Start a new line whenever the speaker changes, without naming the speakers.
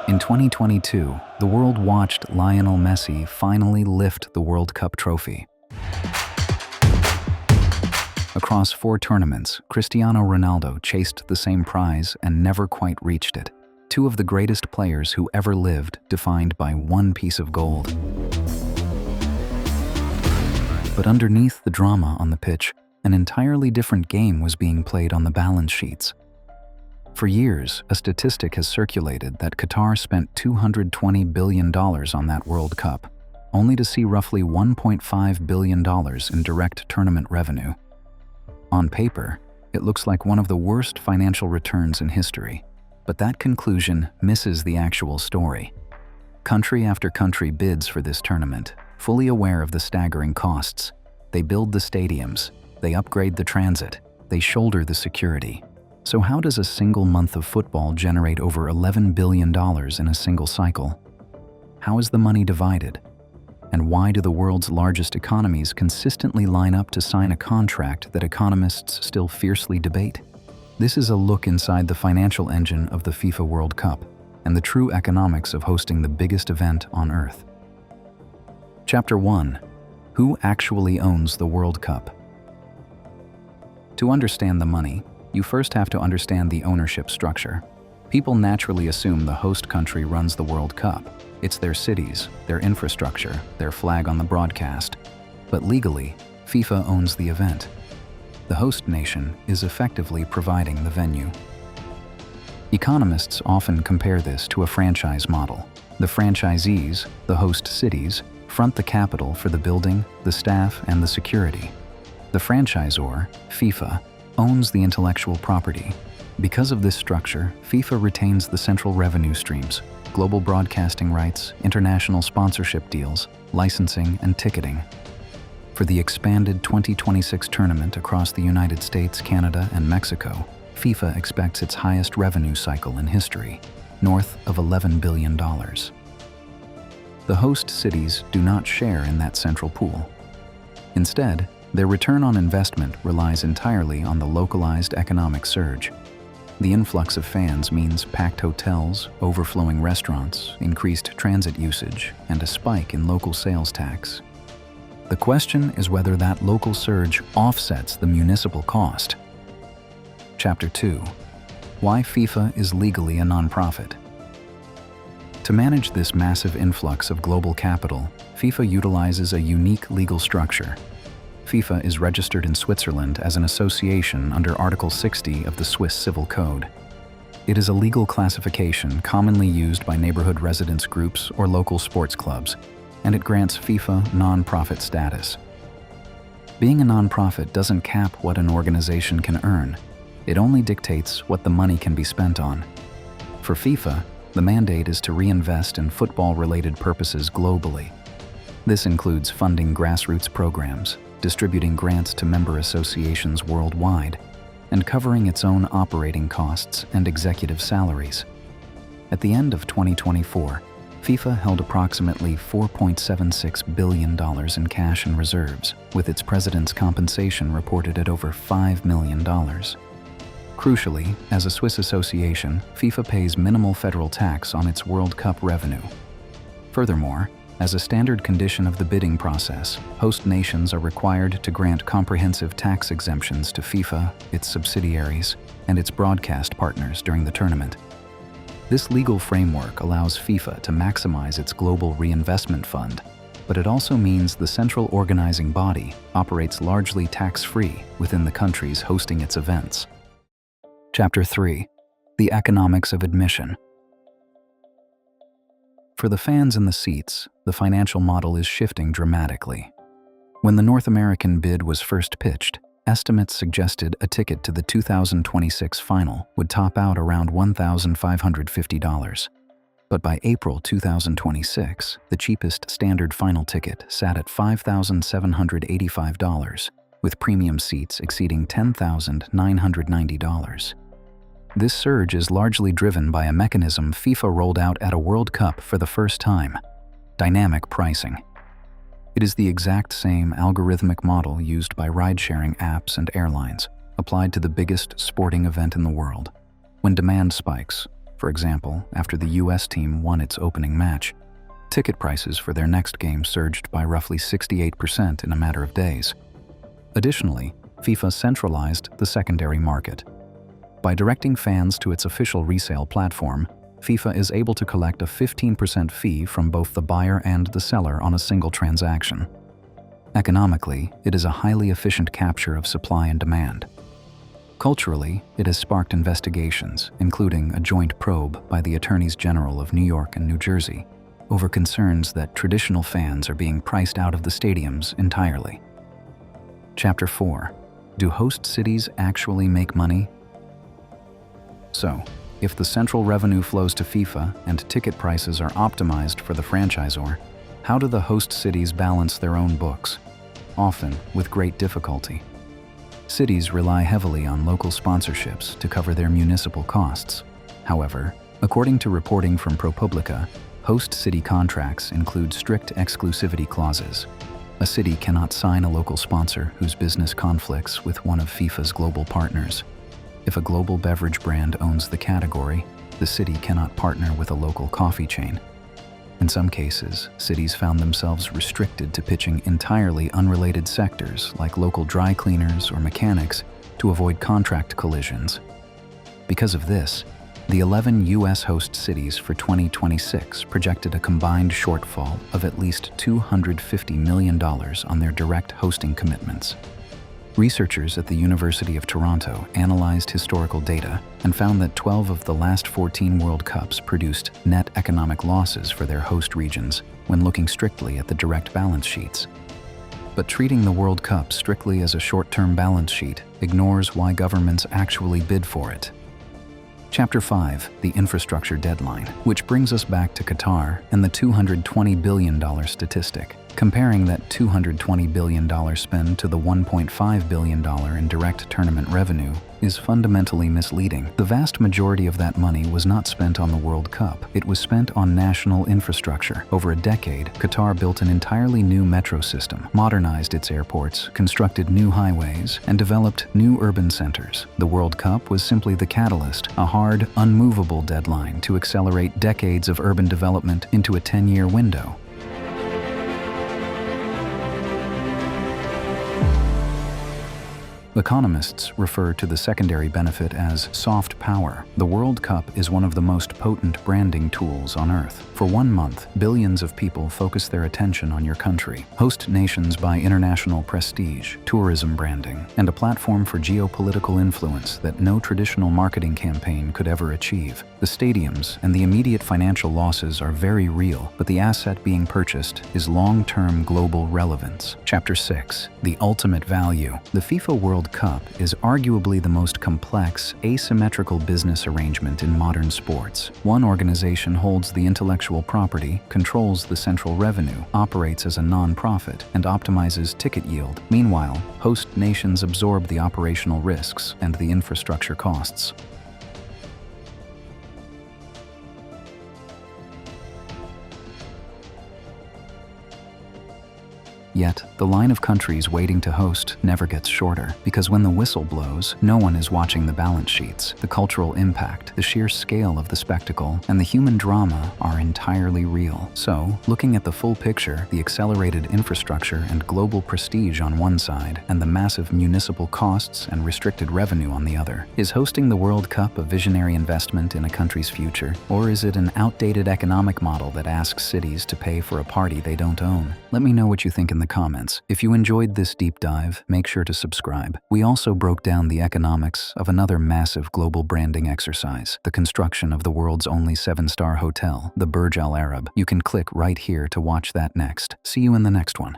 In 2022, the world watched Lionel Messi finally lift the World Cup trophy. Across 4 tournaments, Cristiano Ronaldo chased the same prize and never quite reached it. 2 of the greatest players who ever lived, defined by one piece of gold. But underneath the drama on the pitch, an entirely different game was being played on the balance sheets. For years, a statistic has circulated that Qatar spent $220 billion on that World Cup, only to see roughly $1.5 billion in direct tournament revenue. On paper, it looks like one of the worst financial returns in history, but that conclusion misses the actual story. Country after country bids for this tournament, fully aware of the staggering costs. They build the stadiums, they upgrade the transit, they shoulder the security. So how does a single month of football generate over $11 billion in a single cycle? How is the money divided? And why do the world's largest economies consistently line up to sign a contract that economists still fiercely debate? This is a look inside the financial engine of the FIFA World Cup and the true economics of hosting the biggest event on Earth. Chapter 1. Who actually owns the World Cup? To understand the money, you first have to understand the ownership structure. People naturally assume the host country runs the World Cup. It's their cities, their infrastructure, their flag on the broadcast. But legally, FIFA owns the event. The host nation is effectively providing the venue. Economists often compare this to a franchise model. The franchisees, the host cities, front the capital for the building, the staff, and the security. The franchisor, FIFA, owns the intellectual property. Because of this structure, FIFA retains the central revenue streams: global broadcasting rights, international sponsorship deals, licensing, and ticketing. For the expanded 2026 tournament across the United States, Canada, and Mexico, FIFA expects its highest revenue cycle in history, north of $11 billion. The host cities do not share in that central pool. Instead, their return on investment relies entirely on the localized economic surge. The influx of fans means packed hotels, overflowing restaurants, increased transit usage, and a spike in local sales tax. The question is whether that local surge offsets the municipal cost. Chapter 2. Why FIFA is legally a nonprofit. To manage this massive influx of global capital, FIFA utilizes a unique legal structure. FIFA is registered in Switzerland as an association under Article 60 of the Swiss Civil Code. It is a legal classification commonly used by neighborhood residence groups or local sports clubs, and it grants FIFA non-profit status. Being a non-profit doesn't cap what an organization can earn. It only dictates what the money can be spent on. For FIFA, the mandate is to reinvest in football-related purposes globally. This includes funding grassroots programs, distributing grants to member associations worldwide, and covering its own operating costs and executive salaries. At the end of 2024, FIFA held approximately $4.76 billion in cash and reserves, with its president's compensation reported at over $5 million. Crucially, as a Swiss association, FIFA pays minimal federal tax on its World Cup revenue. Furthermore, as a standard condition of the bidding process, host nations are required to grant comprehensive tax exemptions to FIFA, its subsidiaries, and its broadcast partners during the tournament. This legal framework allows FIFA to maximize its global reinvestment fund, but it also means the central organizing body operates largely tax-free within the countries hosting its events. Chapter 3. The economics of admission. For the fans in the seats, the financial model is shifting dramatically. When the North American bid was first pitched, estimates suggested a ticket to the 2026 final would top out around $1,550. But by April 2026, the cheapest standard final ticket sat at $5,785, with premium seats exceeding $10,990. This surge is largely driven by a mechanism FIFA rolled out at a World Cup for the first time: dynamic pricing. It is the exact same algorithmic model used by ride-sharing apps and airlines, applied to the biggest sporting event in the world. When demand spikes, for example, after the US team won its opening match, ticket prices for their next game surged by roughly 68% in a matter of days. Additionally, FIFA centralized the secondary market. By directing fans to its official resale platform, FIFA is able to collect a 15% fee from both the buyer and the seller on a single transaction. Economically, it is a highly efficient capture of supply and demand. Culturally, it has sparked investigations, including a joint probe by the Attorneys General of New York and New Jersey, over concerns that traditional fans are being priced out of the stadiums entirely. Chapter 4. Do host cities actually make money? So, if the central revenue flows to FIFA and ticket prices are optimized for the franchisor, how do the host cities balance their own books? Often with great difficulty. Cities rely heavily on local sponsorships to cover their municipal costs. However, according to reporting from ProPublica, host city contracts include strict exclusivity clauses. A city cannot sign a local sponsor whose business conflicts with one of FIFA's global partners. If a global beverage brand owns the category, the city cannot partner with a local coffee chain. In some cases, cities found themselves restricted to pitching entirely unrelated sectors like local dry cleaners or mechanics to avoid contract collisions. Because of this, the 11 U.S. host cities for 2026 projected a combined shortfall of at least $250 million on their direct hosting commitments. Researchers at the University of Toronto analyzed historical data and found that 12 of the last 14 World Cups produced net economic losses for their host regions when looking strictly at the direct balance sheets. But treating the World Cup strictly as a short-term balance sheet ignores why governments actually bid for it. Chapter 5, the infrastructure deadline, which brings us back to Qatar and the $220 billion statistic. Comparing that $220 billion spend to the $1.5 billion in direct tournament revenue is fundamentally misleading. The vast majority of that money was not spent on the World Cup. It was spent on national infrastructure. Over a decade, Qatar built an entirely new metro system, modernized its airports, constructed new highways, and developed new urban centers. The World Cup was simply the catalyst, a hard, unmovable deadline to accelerate decades of urban development into a 10-year window. Economists refer to the secondary benefit as soft power. The World Cup is one of the most potent branding tools on Earth. For 1 month, billions of people focus their attention on your country. Host nations buy international prestige, tourism branding, and a platform for geopolitical influence that no traditional marketing campaign could ever achieve. The stadiums and the immediate financial losses are very real, but the asset being purchased is long-term global relevance. Chapter 6. The ultimate value. The FIFA World Cup is arguably the most complex, asymmetrical business arrangement in modern sports. One organization holds the intellectual property, controls the central revenue, operates as a non-profit, and optimizes ticket yield. Meanwhile, host nations absorb the operational risks and the infrastructure costs. Yet, the line of countries waiting to host never gets shorter, because when the whistle blows, no one is watching the balance sheets. The cultural impact, the sheer scale of the spectacle, and the human drama are entirely real. So, looking at the full picture, the accelerated infrastructure and global prestige on one side, and the massive municipal costs and restricted revenue on the other, is hosting the World Cup a visionary investment in a country's future? Or is it an outdated economic model that asks cities to pay for a party they don't own? Let me know what you think in the comments. If you enjoyed this deep dive, make sure to subscribe. We also broke down the economics of another massive global branding exercise, the construction of the world's only 7-star hotel, the Burj Al Arab. You can click right here to watch that next. See you in the next one.